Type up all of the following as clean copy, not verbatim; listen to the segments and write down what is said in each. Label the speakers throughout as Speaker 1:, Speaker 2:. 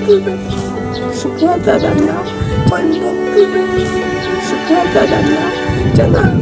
Speaker 1: boptu. Şükret adamlar. Koyun boptu. Şükret adamlar. Canım.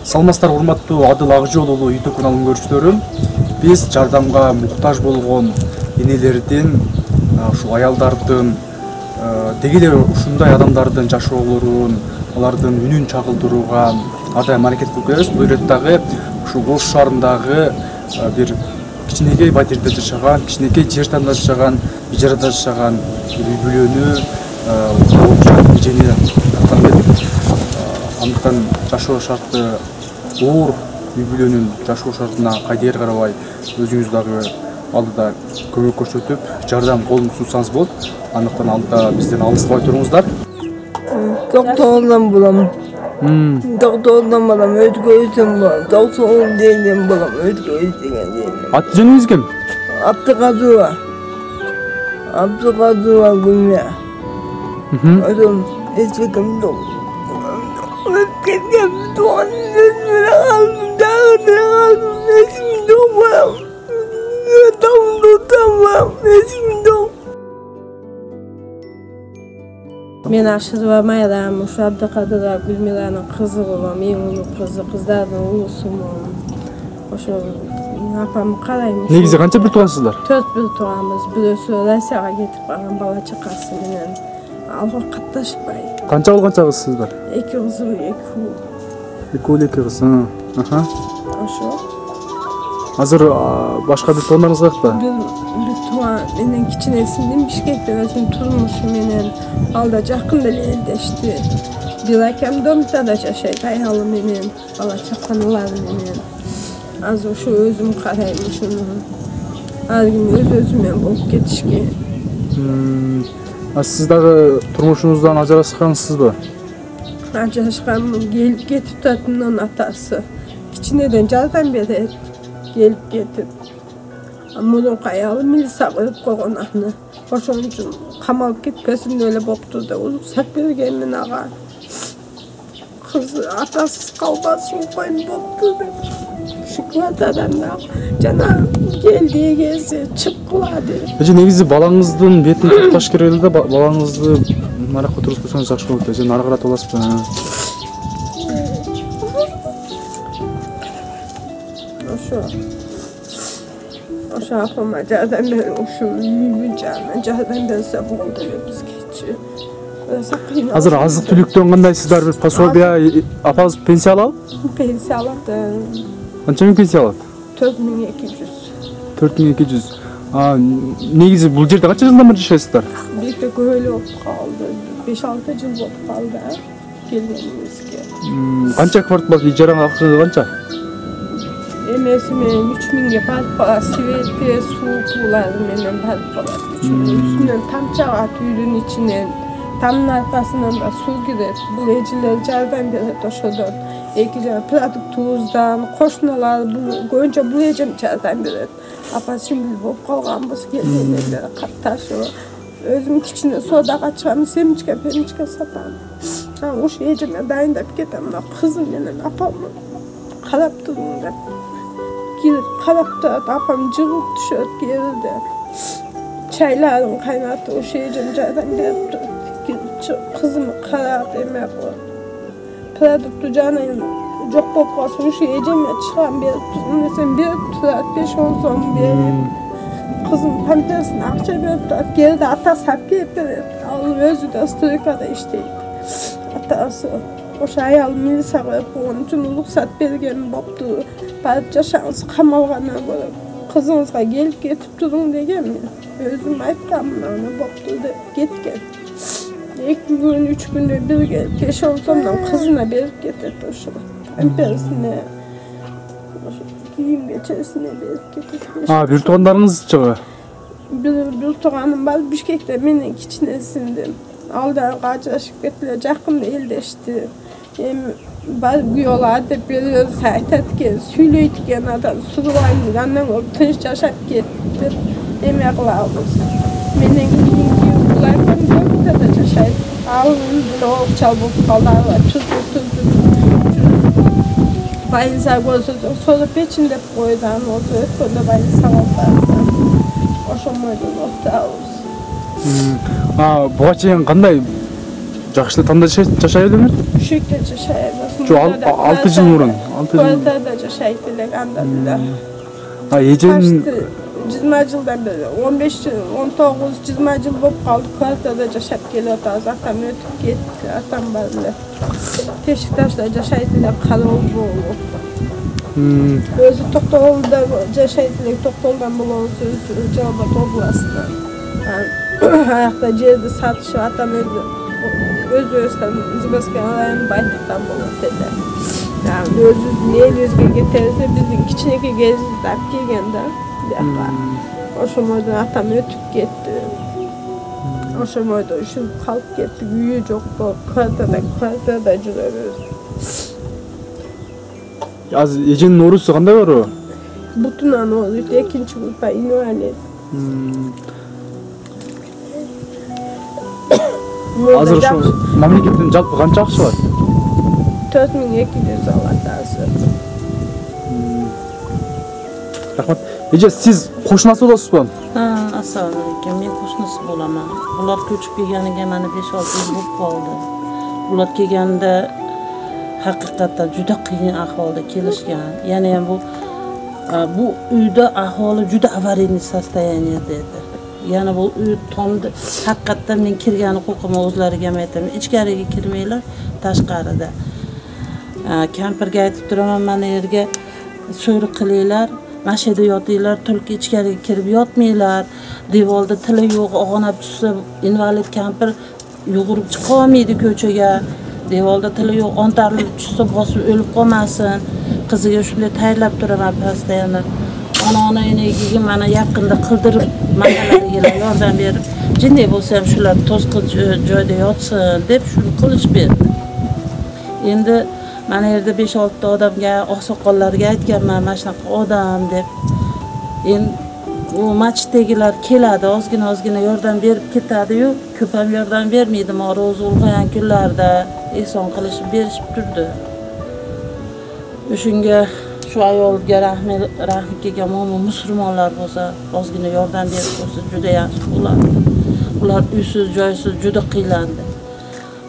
Speaker 2: Саламатсыздар, урматтуу Адыл Акжол уулу YouTube каналынын көрүүчүлөрү. Биз жардамга муктаж болгон энелердин, ушу аялдардын, деги эле ушундай адамдардын жашоолорун, алардын үнүн чагылдырууга ар дайым аракет кылып келебиз. Бул ирет дагы ушу Ош шаарындагы бир кичинекей батирде жашаган, кичинекей жер тандап жашаган, ижарада жашаган үй бүлөнү эжени тартан келдик. Андыктан жашоо шарты оор үй бүлөнүн жашоо шартына кайдыгер карабай өзүңүз дагы алдыда көмөк көрсөтүп, жардам колун сунсаңыз болот. Андыктан алдыда бизден алыстабай туруңуздар.
Speaker 1: Doktordan bulam. Doktordan bulam, özgürlüğüm var. Doktorun değilim bulam, özgürlüğüm değilim.
Speaker 2: Аты жөнүңүз ким?
Speaker 1: Abdülkadir. Abdülkadir Gülme. Adam eskikim yok. Eskikim doğan nesmine kaldım, dağına kaldım, neskim doğmam. Tamam, neskim doğmam. Men Aşırva Mayram, şu Abdülkadir Gülme'nin kızı olam, en ulu kızı, kızlardan ulusumum. Oşo apamı qaraymış.
Speaker 2: Негизи канча бир туугансыздар?
Speaker 1: 4 bir tuğamız, birisi Rusiyaga ketip bargan bala çakası menen. Alga katlaşpay.
Speaker 2: Канча болгончагысыздар?
Speaker 1: 2 kız, 2 uul.
Speaker 2: 2 uul, 2 kız. Aha.
Speaker 1: Oşo.
Speaker 2: Азыр башка бир туугандарыңыз каякта?
Speaker 1: Bir tuğan menen kiçinesindim Bişkek'te özüm turmuşum menen. Alda jakında eldeşti. Bir akam domda da yaşayıp ayhalı menen. Bala çakanılar menen. Az o şu özüm karaymış onu. Her gün özümen bolup ketişken.
Speaker 2: Siz dagı turmuşunuzdan ajıraskanсызбы?
Speaker 1: Ajıraskanmın, gelip getip tatının atası. Kiçineden jardan beri gelip getip. Amulun kayalı milisa koyup koygan ahını. Oşun üçün kamalıp gitmesin öyle boptu da. Ulu sak bergenmin ağa. Kızı atasız kalmasın koyun boptu da. Şükret adamlar. Canım geldiği gezi çıkkıladı.
Speaker 2: Эже негизи балаңыздын бетин тукташ керек эле да, балаңызды наракка тургузбасаңыз жакшы болот. Эже нары каратып аласызбы? Oşo apama jardan beri uşu uyumun canına jardan berse boldu ele bizgeçi. Азыр азык түлүктөн кандайсыздар? Бир пособия апаңыз пенсия алабы?
Speaker 1: Pensiya aldı.
Speaker 2: Канча миң пенсия алат?
Speaker 1: 4200.
Speaker 2: 4200. Негизи бул жерде канча жылдан бери жашайсыздар?
Speaker 1: Birlikte köylü olup kaldı. 5-6 yıl olup kaldı. Gelgenimizge.
Speaker 2: Канча квартира бар? Ижараңа акчасы канча?
Speaker 1: Emesime 3000'e palpa, sivete, su puları menen palpalar. Üstünden tam çağa tüylün içine, tam arkasından da su girer. Bu eciler jardan beri toşodan. Ekiler pratik tuzdan, koşnalar, önce bu ecem jardan beri. Apa şimdi bu kalganımız gelgenlerle kattaşı. Özüm içine soda kaçağım, seminçke, peminçke satam. O şey eceme dayındap getem. Kızım menen apamı kalap durun da. Girip kalapta apam cıvık düşüyor geride. Çayların kaynattı o şeycem jardan berip kızımı karat emek o. Produktü canayın çok bop kalsın o şeycem ya çıkan berip desem berip turat 5-10 son berip. Kızım pampersine akça berip turat geride ata sap gelip berip. Alır özü de ıstırıkada işteydi. Atası o şey alıp milisa koyup onun için ruhsat bergen boptu. Barıp yaşağınız kamalgana böyle kızınızga gelip getip durun degen mi? Özüm ayttam ana boktu dep ketken. 2 gün 3 günde bir gelip peş olsamdan kızına berip ketedi oşo. Pempersine kiyim geçerisine berip ketedi.
Speaker 2: Bir tuğanlarınız çığı?
Speaker 1: Bir tuğanım var Bişkek'te menin kiçinesindim. Aldan kaçaşıp getile jakında eldeşti. Bu yola dep bir saytatken, süyleytken adam surulayını andan olup tınç yaşap gitti. Emek kılavuz. Menin bularken dörtte de yaşaydı. Ağzını soğuk çalıp kalarlar, tuzlu. Bayınsa gözü sonra peçinde koydan olsa ötkönde bayınsa oltarsa. Oşomaydı nokta olsun.
Speaker 2: Buğa çeyin qanday? Жақшылы таңда жашай эле ме?
Speaker 1: Üşükte yaşayamazsın.
Speaker 2: Şu 6 yıl murun.
Speaker 1: Koyda da yaşaydılar andalıyla.
Speaker 2: Ecen...
Speaker 1: 20 yıldan beri, 15, 19, 20 yıl bolup kaldı. Koyda da yaşayıp geliyordu. Atam ötüp gitti, atam barlı. Teşiktaş'ta yaşaydılar, kalı bolu. Özü Toktogol'da yaşaydılar, Toktogol'dan bulu olsa özü Cevabet Oblası'na. Ayakta cerdi satışı, atam özü Zibaskan alayını baytıktan bulu dedi. Yani özü neyle özge getirirse bizden kiçineki gezizler kelgende. Oşomoydan atam ötüp gitti. Oşomoyda üşüp kalıp gitti. Büyü çok bu. Kırda da jüreriz.
Speaker 2: Az Ece'nin orusu qanday var o?
Speaker 1: Bütün an oluyor. İkinci grupa invalid.
Speaker 2: Hazır şu memleketin жалпы qancha akçı var?
Speaker 1: 4200 Allah'tan.
Speaker 2: Rahmat. Ece siz qo'shnasi bo'lasizmi?
Speaker 3: Assalomu alaykum. Men qo'shnisi bo'laman. Ular ko'chib kelganiga mana 5-6 yil bo'lib qoldi. Ular kelganda haqiqatan juda qiyin ahvolda kelishgan. Ya'ni ham bu uyda aholi juda аварийный состоянияda edi. Yana bu uy tomdi. Haqiqatan men kirgani qo'rqaman, o'zlariga ham aytaman. Ichkariga kirmanglar, tashqarida. Kampirga aytib turaman, mana yerga so'ri qilinglar. Mashada yotinglar, tulki ichkariga kirib yotmanglar. Devorda tili yo'q, og'anab tushsa invalid kampir yugurib chiqa olmaydi ko'chaga. Devorda tili yo'q, ontarilib tushsa bosib o'lib qolmasin. Qiziga shunday tayyorlab turaman pastayani. Ona enagiga mana yaqinda qildirib mahallalariga yordam berib, jinday bo'lsa ham shular to'sqin joyda yotsin deb shuni qilish berdi. Endi mana yerda 5-6 ta odamga, oqsoqollarga aytganman, mana shunaqa odam deb. Endi u masjiddagilar keladi, ozgina yordam berib ketadi-yu, ko'p ham yordam bermaydi. Ro'za ulg'ayan kunlarda ehson qilishib berishib turdi. Shunga shu ayolga rahmi kelgan mo'min musulmonlar bo'lsa, ozgina yordam berib qo'ysa juda yaxshi bo'lardi. Ular uysiz, joysiz juda qiylandi.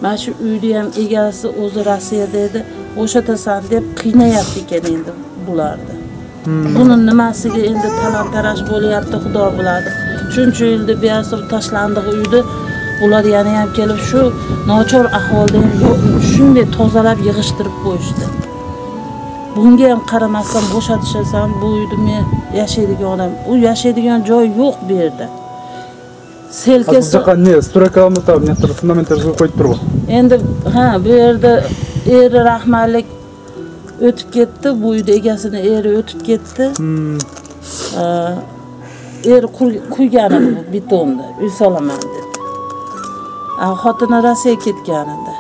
Speaker 3: Mana shu uyni ham egasi o'zi Rossiyada edi. O'shatasan deb qiynayapti ekan endi bularni. Buni nimasiga endi talon-taraj bo'lyapti, Xudo biladi. Shuncha yilda beyasib tashlandiq uyda ular yana ham kelib shu nochor ahvolda shunday tozalab yig'ishtirib qo'yishdi. Bunga ham qaramasdan bo'shatishasan, bu uyda men yashaydigan odam, u yashaydigan joy yo'q bu yerda. Selkasi
Speaker 2: ne stroykalarni tam fundamentalga qo'yib turib.
Speaker 3: Endi bu yerda eri rahmalik o'tib ketdi, bu uyda egasini eri o'tib ketdi. Eri quygani bu betonda, uy solaman deb. Xotini Rossiyaga ketganida.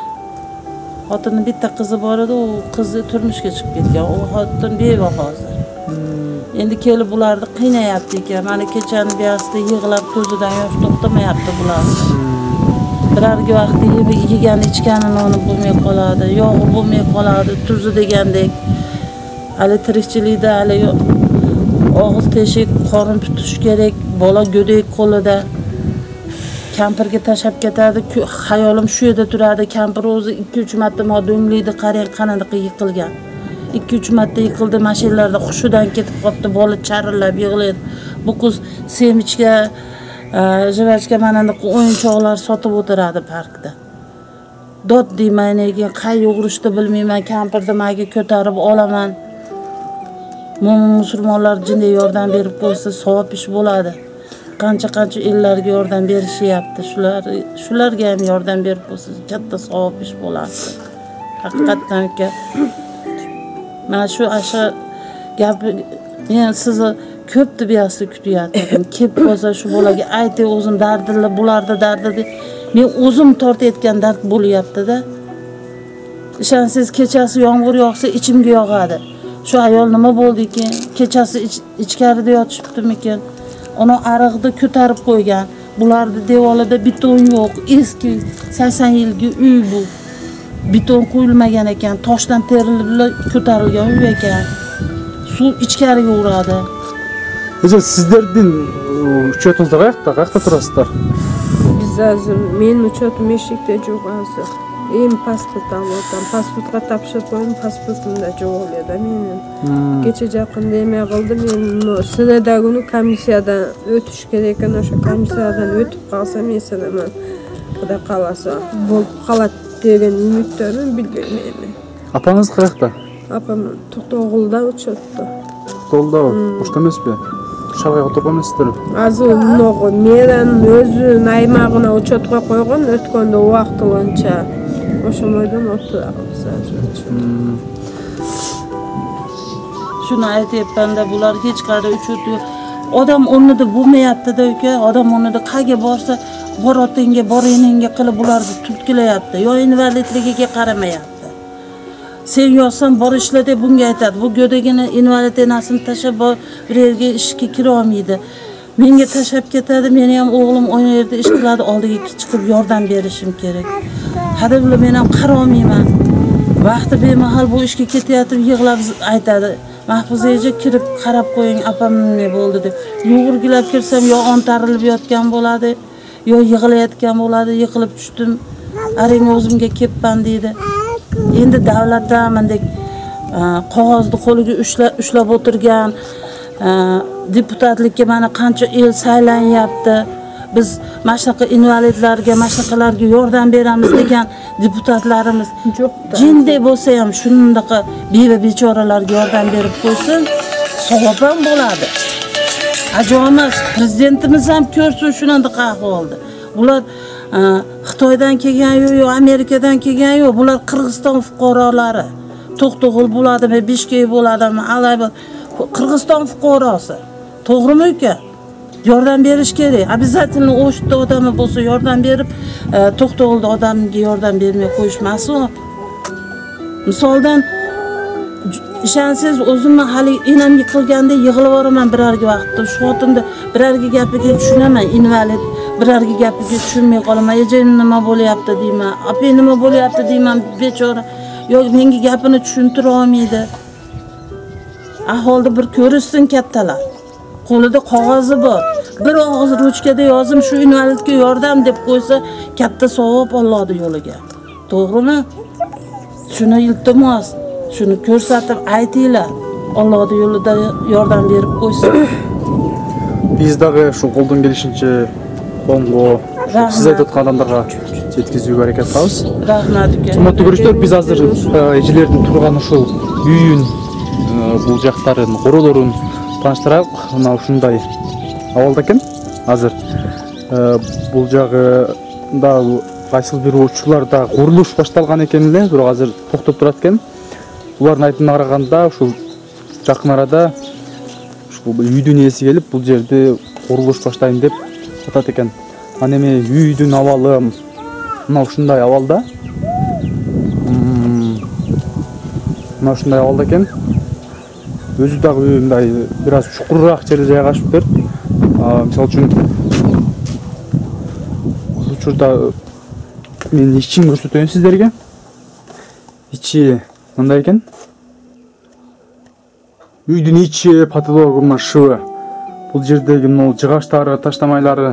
Speaker 3: Xotini bitta qizi bor edi, u qizi turmushga chiqib ketgan. U xotin beva hozir. Endi kelib bularni qiynayapti ekan. Mana kechani biyasida yig'lab ko'zidan yosh to'xtamayapti bular. Birarga vaqti yegan ichganini onu bo'lmay qoladi, yog'i bo'lmay qoladi, tuzi degandek. Hali tirikchilikda hali og'iz teshik, qorin tutish kerak, bola go'dak qo'lida. Kampirga tashab ketadi, xayolim shu yerda turadi. Kampir o'zi 2-3 marta modunglikda qarang qanaqa yiqilgan. 2-3 marta yiqildi, mashinalarda hushidan ketib qopti, bola charillab yig'laydi. Bu qiz semichga, jivachga mana bunday o'yinchoqlar sotib o'tiradi parkda. Dod deyman, qay yo'g'rishni bilmayman, kampirni menga ko'tarib olaman. Mo'min musulmonlar jinday yordam berib qo'ysa savob ish bo'ladi. qancha ellarga yordam berishyapti. Shularga ham yordam berib bo'lsangiz katta savob ish bo'ladi. Haqiqatdan aka. Mana shu asha gapi men sizni ko'p tibiyasi kutyaptim. Kelib qolsa shu bolaga aytay o'zim dardimni bularda dardi men o'zim tortayotgan dard bo'lyapti-da. Ishonsangiz kechasi yomg'ir yog'sa ichimga yog'adi. Shu ayol nima bo'ldi ekan? Kechasi ichkarida yotishibdimikan? Uni ariqni ko'tarib qo'ygan. Bularni devorida beton yo'q, eski 80 yilgi uy bu. Beton qo'yilmagan ekan, toshdan terilib ko'tarilgan uy ekan. Suv ichkariga uradi.
Speaker 2: Sizlarning uchatınızda qayerda turasizlar?
Speaker 1: Biz hozir men uchatim eshikda yo'q hozir. Pasport aldim. Pasportga topshirib qo'ydim, pasportimda yo'q edi mening. Kecha yaqinda ema qildim, men sizlardagi komissiyadan o'tish kerak ekan, o'sha komissiyadan o'tib qolsam esalaman. Xudo qalasa, bo'lib qolat degan umiddaman, bilmayman.
Speaker 2: Apangiz qayerda?
Speaker 1: Apam To'qtog'ilda uchatdi.
Speaker 2: To'qtog'ilda, boshqa emasmi? Shalg'ay o'tiribsizlar.
Speaker 1: Azul no'g'o meran o'zi naymag'ini uchatga qo'ygan, o'tganda vaqtlancha o'sha maydon o'tiramiz.
Speaker 3: Shuni aytayapman-da, bular hech qanday uchut odam o'rnida bo'lmayapti-da uka, odam o'rnida qayga borsa, borotinga, boriningga qilib bularni turtkilayapti, yo invalidligiga qaramayapti. Sen yozsan bor ishla deb bunga aytadi. Bu go'dagini invalid enasini tashab bir yerga ishga kira olmaydi. Menga tashab ketadi, meni ham o'g'lim o'sha yerda ish qiladi, oldiga chiqib yordam berishim kerak. Hada bular men ham qara olmayman. Vaqti bemahal bu ishga ketyapti, yig'lab aytadi. Mahfuzaga kirib qarab qo'ying, apam nima bo'ldi deb. Yugurgilab kirsam yo ontarilib yotgan bo'ladi, yo yig'layotgan bo'ladi, yiqilib tushdim. Aring o'zimga kelibman deydi. Endi davlatdan mendek qog'ozni qo'liga ushlab o'tirgan deputatlikka mana qancha el saylanyapti. Biz mashnaqa invalidlarga, mashnaqalarga yordam beramiz degan deputatlarimiz jinday bo'lsa ham shundaqa beva bechoralarga yordam berib qo'ysin, savob ham bo'ladi. Ajomas prezidentimiz ham ko'rsin shunaqa ahvolda. Bular Xitoydan kelgan yo'q, Amerikadan kelgan yo'q, bular Qirg'iziston fuqarolari. To'qtog'il bo'ladimi, Bishkek bo'ladimi, alay Qirg'iziston fuqarosi. To'g'rimi uka? Yordam berish kerak. Обязательно o'shda odami bo'lsa yordam berib, To'qtog'ilda odamga yordam bermay qo'yishmasin. Misoldan ishonsangiz o'zimni hali enamga qilganda yig'lab oraman birarga vaqtda. Shu xotinda birarga gapiga tushunaman, invalid birarga gapiga tushunmay qolaman. Ejim nima bo'lyapti deyman, apay nima bo'lyapti deyman, bechora. Yo'q, menga gapini tushuntira olmaydi. Ahvolda bir ko'rishsin kattalar. Qo'lida qog'ozi bor. Bir og'iz ruchkada yozim shu invalidga yordam deb qo'ysa, katta savob Allohning yo'liga. To'g'rimi? Shuni iltimos, shuni ko'rsatib aytinglar. Allohning yo'lida yordam berib qo'ysin.
Speaker 2: Bizdagi shu qo'ldan kelishincha Kongo, siz aytayotgan odamlarga yetkazib harakat qilamiz.
Speaker 3: Rahmat uka.
Speaker 2: Hurmatli ko'ruvchilar, biz hozir ejilerning turgan shu uyun bu jaqtарын, qorolorin tanıştırak. Mana shunday ahvolda ekan. Hozir bu jag'ida qaysi bir uçlarda qurilish boshtalgan ekanlar, biroq hozir to'xtab turadi ekan. Ularning aytimiga qaraganda shu yaqin arada shu uyning esi kelib, bu yerda qurilish boshlayın deb aytadi ekan. Ana men uyning avvali mana shunday ahvolda. Mana shunday ahvolda ekan. Özü de biraz çukurrak yerde joylashibdir. Misal uchun bu yerda men ichini ko'rsataman sizlarga. İçi qanday ekan? Uyning ichi patologi mashuvi. Bu yerdagi jig'ashlari, tashlamaylari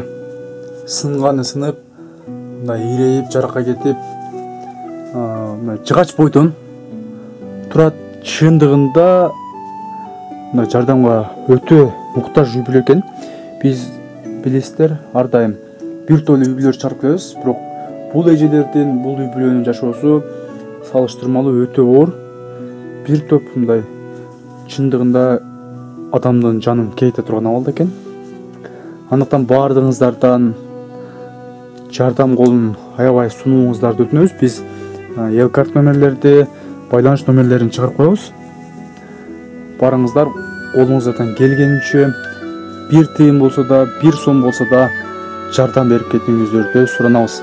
Speaker 2: sinib, bunday ireyip, jaraqqa ketib, jig'ach bo'ydan turadi. Shundag'inda жардамга өтө муктаж үй экен. Биз билесиздер, ар дайым бир топ үйлөр чарып келебиз, бирок бул эжелердин бул үй бүлөнүн жашоосу салыштырмалуу өтө оор. Бир топ мындай чындыгында адамдын жанын кейте турган абалда экен. Андыктан баардыгыңыздардан жардам колун аябай сунууңуздарды өтүнөбүз. Биз Элкарт номерлерди, байланыш номерлерин чыгарып коебуз. Барыңыздар колуңуздардан келгенче 1 тыйын болсо да, 1 сом болсо да жардам берип кетиңиздерди суранабыз.